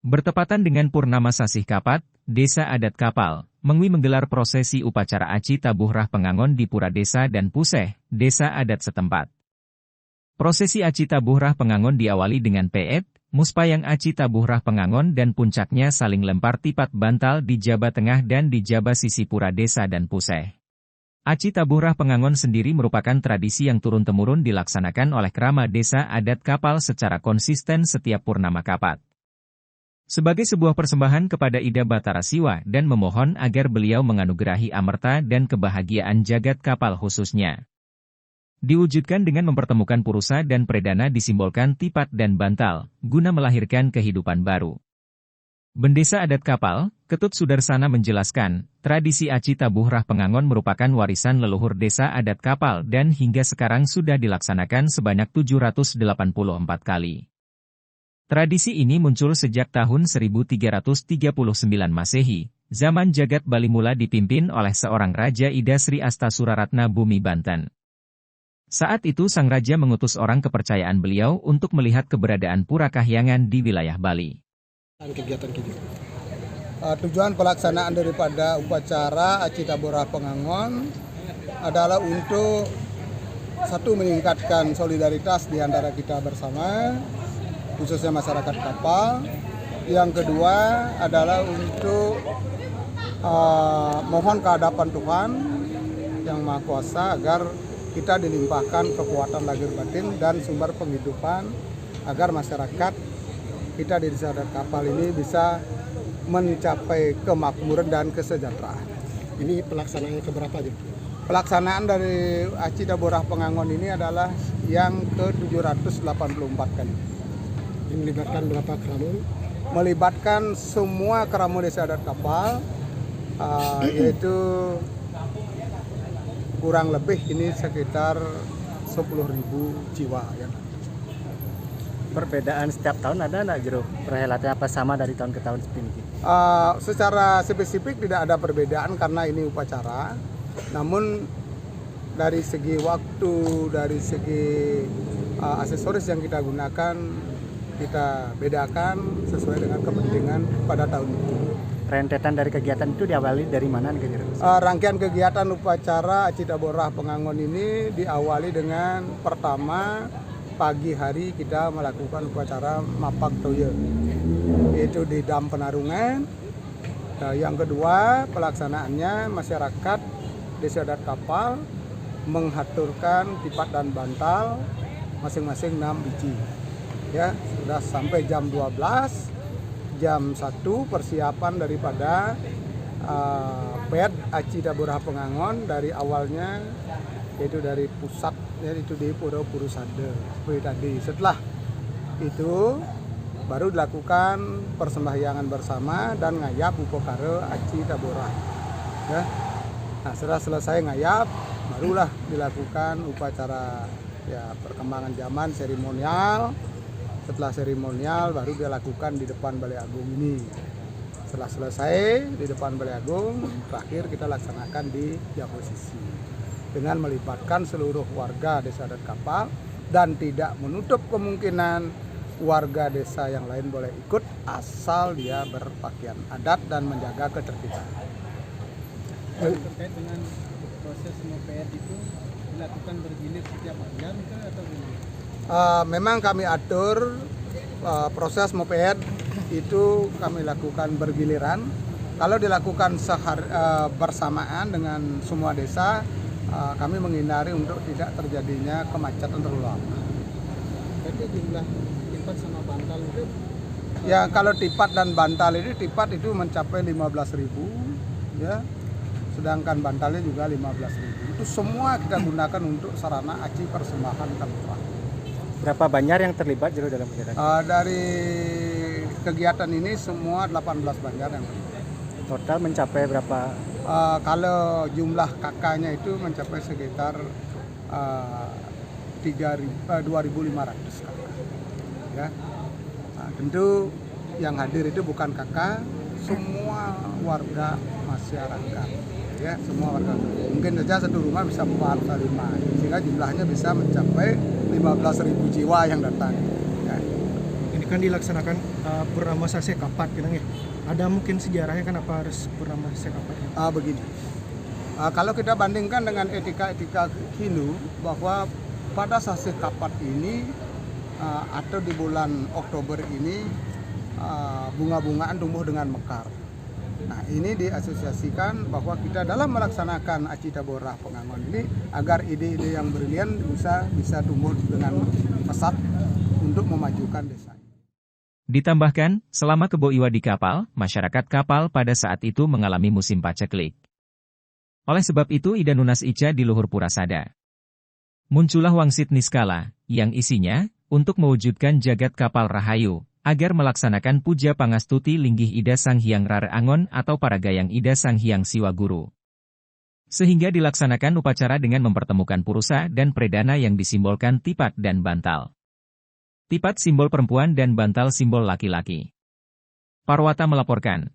Bertepatan dengan Purnama Sasih Kapat, Desa Adat Kapal, Mengwi menggelar prosesi upacara Aci Tabuh Rah Pengangon di Pura Desa dan Puseh, Desa Adat setempat. Prosesi Aci Tabuh Rah Pengangon diawali dengan peet, muspayang Aci Tabuh Rah Pengangon dan puncaknya saling lempar tipat bantal di Jaba Tengah dan di Jaba sisi Pura Desa dan Puseh. Aci Tabuh Rah Pengangon sendiri merupakan tradisi yang turun-temurun dilaksanakan oleh Krama Desa Adat Kapal secara konsisten setiap Purnama Kapat. Sebagai sebuah persembahan kepada Ida Batara Siwa dan memohon agar beliau menganugerahi amerta dan kebahagiaan jagat kapal khususnya. Diwujudkan dengan mempertemukan Purusa dan Predana disimbolkan tipat dan bantal, guna melahirkan kehidupan baru. Bendesa Adat Kapal, Ketut Sudarsana menjelaskan, tradisi Aci Tabuh Rah Pengangon merupakan warisan leluhur Desa Adat Kapal dan hingga sekarang sudah dilaksanakan sebanyak 784 kali. Tradisi ini muncul sejak tahun 1339 Masehi, zaman jagat Bali mula dipimpin oleh seorang Raja Ida Sri Astasuraratna Bumi Banten. Saat itu sang raja mengutus orang kepercayaan beliau untuk melihat keberadaan Pura Kahyangan di wilayah Bali. Tujuan pelaksanaan daripada upacara Aci Tabuh Rah Pengangon adalah untuk satu, meningkatkan solidaritas di antara kita bersama, khususnya masyarakat kapal. Yang kedua adalah untuk mohon kehadapan Tuhan Yang Maha Kuasa agar kita dilimpahkan kekuatan lahir batin dan sumber penghidupan agar masyarakat kita di Desa Adat Kapal ini bisa mencapai kemakmuran dan kesejahteraan. Ini pelaksanaannya keberapa aja? Pelaksanaan dari Aci Tabuh Rah Pengangon ini adalah yang ke-784 kali. Ini melibatkan berapa keramu? Melibatkan semua keramu Desa Adat Kapal, yaitu kurang lebih ini sekitar 10.000 jiwa. Ya. Perbedaan setiap tahun ada nggak Jero? Perhelatannya apa sama dari tahun ke tahun seperti ini? Secara spesifik tidak ada perbedaan karena ini upacara. Namun dari segi waktu, dari segi aksesoris yang kita gunakan, kita bedakan sesuai dengan kepentingan pada tahun itu. Rentetan dari kegiatan itu diawali dari mana nih Jero? Rangkaian kegiatan upacara Aci Tabuh Rah Pengangon ini diawali dengan pertama, pagi hari kita melakukan upacara Mapak Toye, yaitu di Dam Penarungan. Yang kedua, pelaksanaannya masyarakat Desa Adat Kapal menghaturkan tipat dan bantal masing-masing 6 biji. Ya, sudah sampai jam 12, jam 1 persiapan daripada PED Aci Tabuh Rah Pengangon dari awalnya, yaitu dari pusat, yaitu di Pura Purusade seperti tadi. Setelah itu baru dilakukan persembahyangan bersama dan ngayap upokare Aci Tabuh Rah. Ya. Nah, setelah selesai ngayap, barulah dilakukan upacara perkembangan zaman seremonial. Setelah seremonial baru dilakukan di depan Balai Agung ini. Setelah selesai di depan Balai Agung, terakhir kita laksanakan di Japosisi dengan melibatkan seluruh warga Desa Adat Kapal dan tidak menutup kemungkinan warga desa yang lain boleh ikut asal dia berpakaian adat dan menjaga ketertiban. Terkait dengan proses moped itu dilakukan bergilir setiap jam atau gimana? Memang kami atur proses moped itu kami lakukan bergiliran. Kalau dilakukan bersamaan dengan semua desa, kami menghindari untuk tidak terjadinya kemacetan terlalu lama. Berarti jumlah tipat sama bantal itu? Ya, kalau tipat dan bantal ini, tipat itu mencapai 15.000, ya. Sedangkan bantalnya juga 15.000. Itu semua kita gunakan untuk sarana aci persembahan Tabuh. Berapa banjar yang terlibat Jero dalam kegiatan? Dari kegiatan ini semua 18 banjar yang terlibat. Total mencapai berapa? Kalau jumlah kakaknya itu mencapai sekitar 2.500 kakak. Ya. Nah, tentu yang hadir itu bukan kakak, semua warga masyarakat. Ya, semua warga. Mungkin saja satu rumah bisa 4 atau 5, sehingga jumlahnya bisa mencapai 15.000 jiwa yang datang. Ya. Ini kan dilaksanakan Purnama Sase Kapat gitu ya. Ada mungkin sejarahnya kan apa harus Purnama Sase Kapat? Begini. Kalau kita bandingkan dengan etika-etika Hindu, bahwa pada Sase Kapat ini atau di bulan Oktober ini bunga-bungaan tumbuh dengan mekar. Nah, ini diasosiasikan bahwa kita dalam melaksanakan Aci Taborah Pengangon ini agar ide-ide yang brilian bisa tumbuh dengan pesat untuk memajukan desa. Ditambahkan, selama Kebo Iwa di kapal, masyarakat kapal pada saat itu mengalami musim paceklik. Oleh sebab itu Ida Nunas Ica di luhur Purasada. Muncullah wangsit niskala, yang isinya, untuk mewujudkan jagat kapal rahayu, agar melaksanakan puja pangastuti linggih Ida Sang Hyang Rare Angon atau Paragayang Ida Sang Hyang Siwa Guru. Sehingga dilaksanakan upacara dengan mempertemukan Purusa dan Predana yang disimbolkan tipat dan bantal. Tipat simbol perempuan dan bantal simbol laki-laki. Parwata melaporkan.